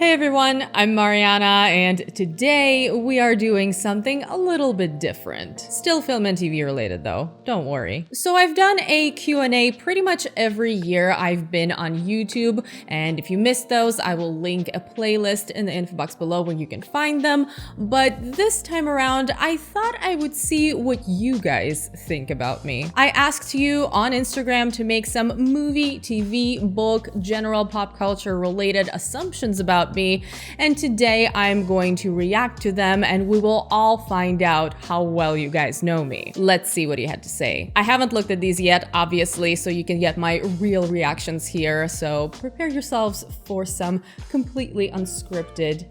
Hey everyone, I'm Mariana, and today we are doing something a little bit different. Still film and TV related though, don't worry. So I've done a Q&A pretty much every year I've been on YouTube, and if you missed those, I will link a playlist in the info box below where you can find them. But this time around, I thought I would see what you guys think about me. I asked you on Instagram to make some movie, TV, book, general pop culture related assumptions about me, and today I'm going to react to them and we will all find out how well you guys know me. Let's see what you had to say. I haven't looked at these yet, obviously, so you can get my real reactions here, so prepare yourselves for some completely unscripted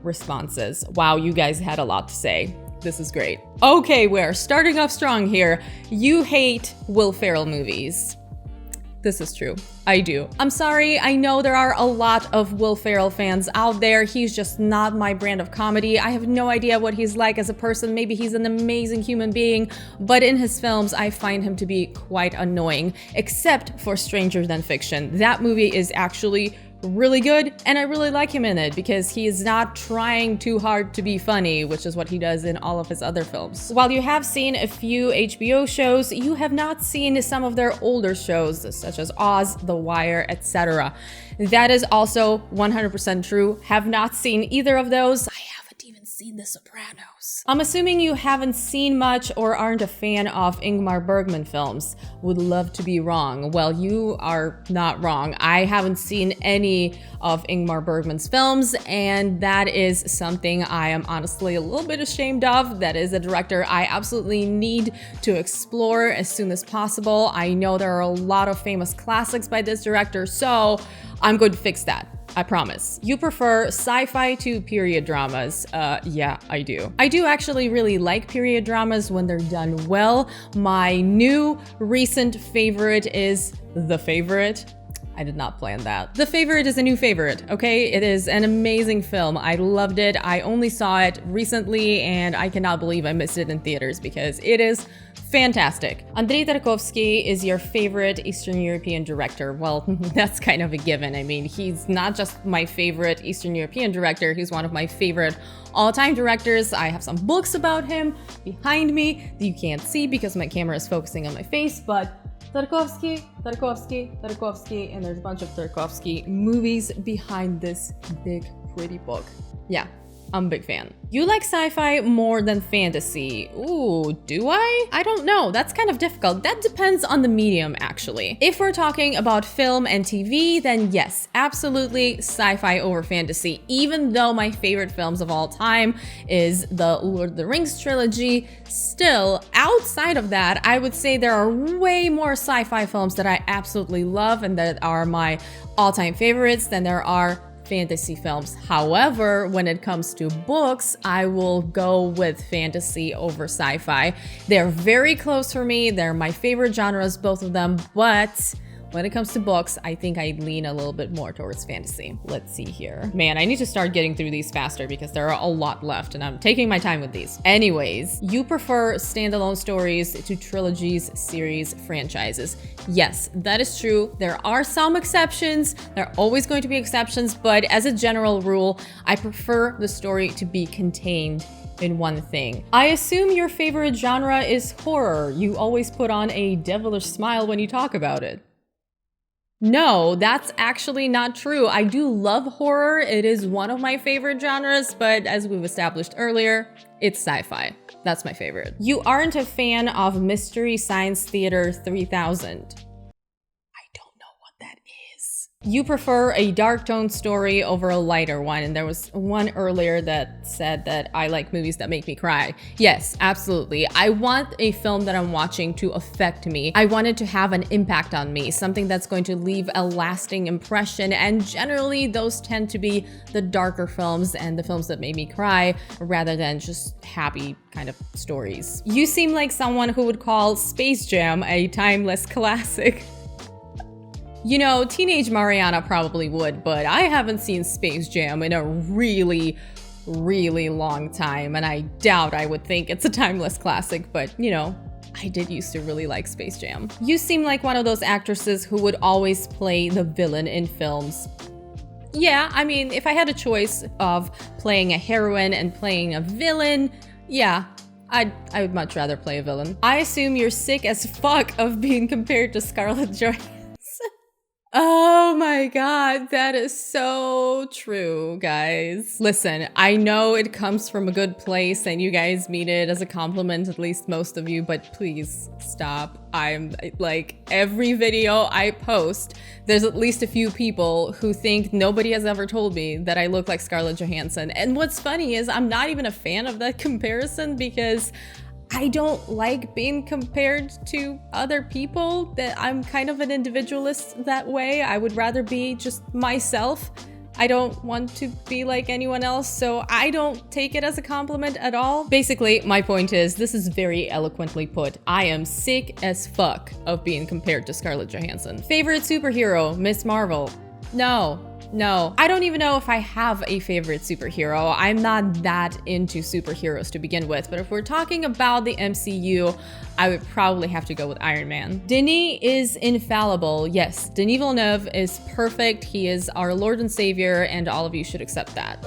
responses. Wow, you guys had a lot to say. This is great. Okay, we're starting off strong here. You hate Will Ferrell movies. This is true. I do. I'm sorry, I know there are a lot of Will Ferrell fans out there. He's just not my brand of comedy. I have no idea what he's like as a person. Maybe he's an amazing human being, but in his films, I find him to be quite annoying, except for Stranger Than Fiction. That movie is actually really good, and I really like him in it because he is not trying too hard to be funny, which is what he does in all of his other films. While you have seen a few HBO shows, you have not seen some of their older shows, such as Oz, The Wire, etc. That is also 100% true. Have not seen either of those. I haven't even seen The Sopranos. I'm assuming you haven't seen much or aren't a fan of Ingmar Bergman films. Would love to be wrong. Well, you are not wrong. I haven't seen any of Ingmar Bergman's films, and that is something I am honestly a little bit ashamed of. That is a director I absolutely need to explore as soon as possible. I know there are a lot of famous classics by this director, so I'm going to fix that. I promise. You prefer sci-fi to period dramas. Yeah, I do. I do actually really like period dramas when they're done well. My new recent favorite is The Favorite. I did not plan that. The Favorite is a new favorite, okay? It is an amazing film. I loved it. I only saw it recently and I cannot believe I missed it in theaters because it is fantastic. Andrei Tarkovsky is your favorite Eastern European director. Well, that's kind of a given. I mean, he's not just my favorite Eastern European director, he's one of my favorite all-time directors. I have some books about him behind me that you can't see because my camera is focusing on my face, but Tarkovsky, and there's a bunch of Tarkovsky movies behind this big, pretty book. Yeah, I'm a big fan. You like sci-fi more than fantasy. Ooh, do I? I don't know. That's kind of difficult. That depends on the medium, actually. If we're talking about film and TV, then yes, absolutely sci-fi over fantasy. Even though my favorite films of all time is the Lord of the Rings trilogy, still, outside of that, I would say there are way more sci-fi films that I absolutely love and that are my all-time favorites than there are fantasy films. However, when it comes to books, I will go with fantasy over sci-fi. They're very close for me. They're my favorite genres, both of them, but when it comes to books, I think I lean a little bit more towards fantasy. Let's see here. Man, I need to start getting through these faster because there are a lot left and I'm taking my time with these. Anyways, you prefer standalone stories to trilogies, series, franchises. Yes, that is true. There are some exceptions. There are always going to be exceptions, but as a general rule, I prefer the story to be contained in one thing. I assume your favorite genre is horror. You always put on a devilish smile when you talk about it. No, that's actually not true. I do love horror. It is one of my favorite genres, but as we've established earlier, it's sci-fi. That's my favorite. You aren't a fan of Mystery Science Theater 3000. You prefer a dark tone story over a lighter one, and there was one earlier that said that I like movies that make me cry. Yes, absolutely. I want a film that I'm watching to affect me. I want it to have an impact on me, something that's going to leave a lasting impression, and generally those tend to be the darker films and the films that made me cry rather than just happy kind of stories. You seem like someone who would call Space Jam a timeless classic. You know, teenage Mariana probably would, but I haven't seen Space Jam in a really long time, and I doubt I would think it's a timeless classic, but you know, I did used to really like Space Jam. You seem like one of those actresses who would always play the villain in films. Yeah, I mean, if I had a choice of playing a heroine and playing a villain, yeah, I would much rather play a villain. I assume you're sick as fuck of being compared to Scarlett Johansson. Oh my god, that is so true, guys. Listen, I know it comes from a good place and you guys mean it as a compliment, at least most of you, but please stop. I'm like, every video I post, there's at least a few people who think nobody has ever told me that I look like Scarlett Johansson. And what's funny is I'm not even a fan of that comparison because I don't like being compared to other people. That I'm kind of an individualist that way. I would rather be just myself. I don't want to be like anyone else, so I don't take it as a compliment at all. Basically, my point is, this is very eloquently put. I am sick as fuck of being compared to Scarlett Johansson. Favorite superhero, Miss Marvel? No. I don't even know if I have a favorite superhero. I'm not that into superheroes to begin with, but if we're talking about the MCU, I would probably have to go with Iron Man. Denis is infallible. Yes, Denis Villeneuve is perfect. He is our Lord and Savior, and all of you should accept that.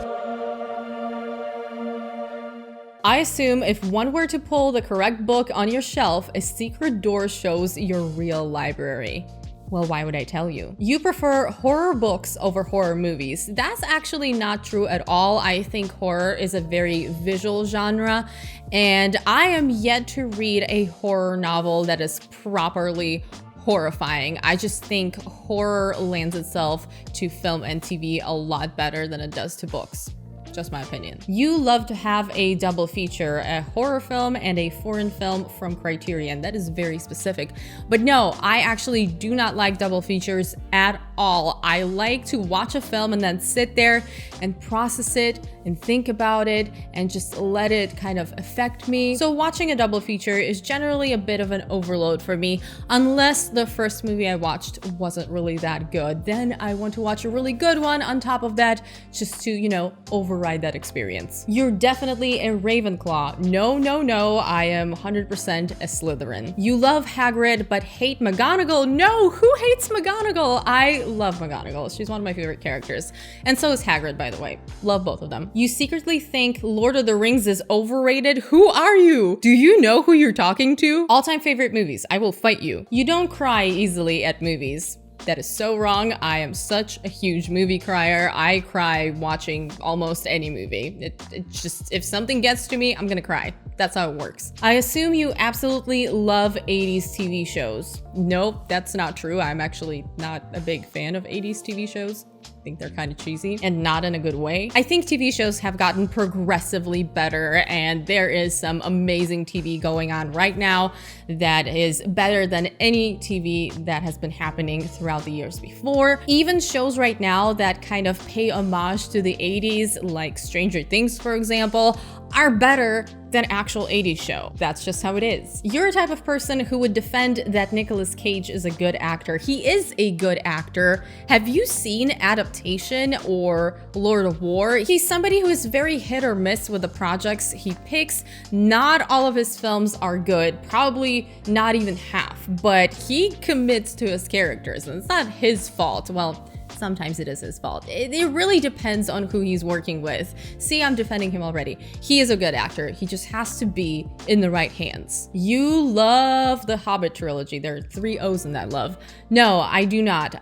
I assume if one were to pull the correct book on your shelf, a secret door shows your real library. Well, why would I tell you? You prefer horror books over horror movies. That's actually not true at all. I think horror is a very visual genre, and I am yet to read a horror novel that is properly horrifying. I just think horror lends itself to film and TV a lot better than it does to books. Just my opinion. You love to have a double feature, a horror film and a foreign film from Criterion. That is very specific. But no, I actually do not like double features at all. I like to watch a film and then sit there and process it and think about it and just let it kind of affect me. So watching a double feature is generally a bit of an overload for me, unless the first movie I watched wasn't really that good. Then I want to watch a really good one on top of that, just to, you know, override that experience. You're definitely a Ravenclaw. No, I am 100% a Slytherin. You love Hagrid but hate McGonagall. No, who hates McGonagall? I love McGonagall. She's one of my favorite characters. And so is Hagrid, by the way. Love both of them. You secretly think Lord of the Rings is overrated? Who are you? Do you know who you're talking to? All-time favorite movies. I will fight you. You don't cry easily at movies. That is so wrong. I am such a huge movie crier. I cry watching almost any movie. It just, if something gets to me, I'm gonna cry. That's how it works. I assume you absolutely love 80s TV shows. Nope, that's not true. I'm actually not a big fan of 80s TV shows. I think they're kind of cheesy and not in a good way. I think TV shows have gotten progressively better, and there is some amazing TV going on right now that is better than any TV that has been happening throughout the years before. Even shows right now that kind of pay homage to the 80s, like Stranger Things, for example, are better than actual 80s show. That's just how it is. You're a type of person who would defend that Nicolas Cage is a good actor. He is a good actor. Have you seen Adaptation or Lord of War? He's somebody who is very hit or miss with the projects he picks. Not all of his films are good, probably not even half, but he commits to his characters, and it's not his fault. Well, sometimes it is his fault. It really depends on who he's working with. See, I'm defending him already. He is a good actor. He just has to be in the right hands. You love the Hobbit trilogy. There are 3 O's in that love. No, I do not.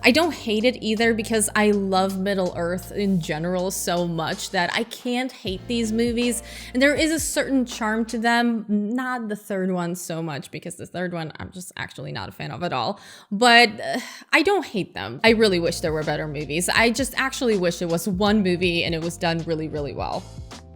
I don't hate it either because I love Middle-earth in general so much that I can't hate these movies. And there is a certain charm to them, not the third one so much because the third one I'm just actually not a fan of at all. But I don't hate them. I really wish there were better movies. I just actually wish it was one movie and it was done really, really well.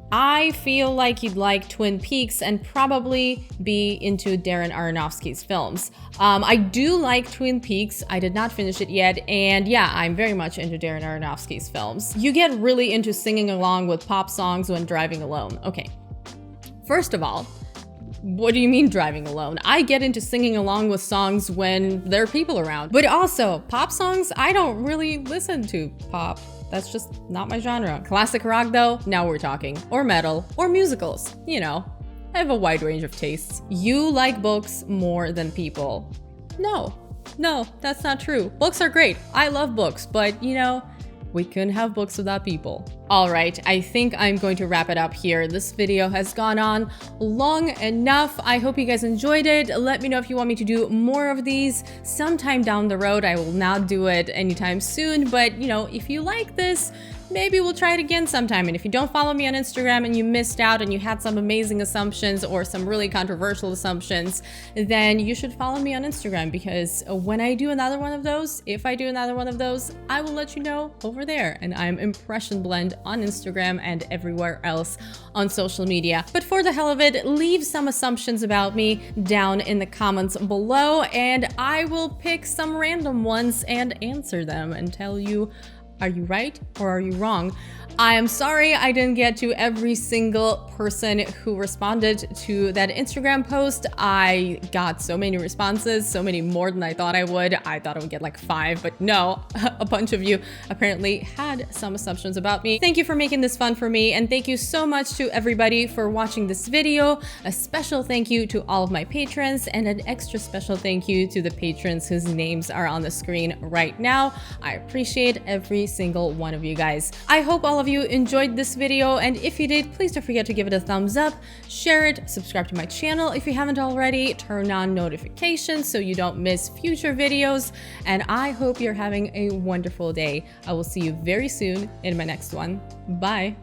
I feel like you'd like Twin Peaks and probably be into Darren Aronofsky's films. I do like Twin Peaks. I did not finish it yet, and yeah, I'm very much into Darren Aronofsky's films. You get really into singing along with pop songs when driving alone. Okay, first of all, what do you mean driving alone? I get into singing along with songs when there are people around. But also, pop songs, I don't really listen to pop. That's just not my genre. Classic rock though, now we're talking. Or metal, or musicals, you know. I have a wide range of tastes. You like books more than people. No, No, that's not true. Books are great. I love books, but you know, we couldn't have books without people. All right, I think I'm going to wrap it up here. This video has gone on long enough. I hope you guys enjoyed it. Let me know if you want me to do more of these sometime down the road. I will not do it anytime soon, but you know, if you like this, maybe we'll try it again sometime. And if you don't follow me on Instagram and you missed out and you had some amazing assumptions or some really controversial assumptions, then you should follow me on Instagram, because when I do another one of those, if I do another one of those, I will let you know over there. And I'm Impression Blend on Instagram and everywhere else on social media. But for the hell of it, leave some assumptions about me down in the comments below, and I will pick some random ones and answer them and tell you, are you right or are you wrong? I am sorry I didn't get to every single person who responded to that Instagram post. I got so many responses, so many more than I thought I would. I thought I would get like 5, but no, a bunch of you apparently had some assumptions about me. Thank you for making this fun for me, and thank you so much to everybody for watching this video. A special thank you to all of my patrons, and an extra special thank you to the patrons whose names are on the screen right now. I appreciate every single one of you guys. I hope all of you enjoyed this video, and if you did, please don't forget to give it a thumbs up, share it, subscribe to my channel if you haven't already, turn on notifications so you don't miss future videos, and I hope you're having a wonderful day. I will see you very soon in my next one. Bye.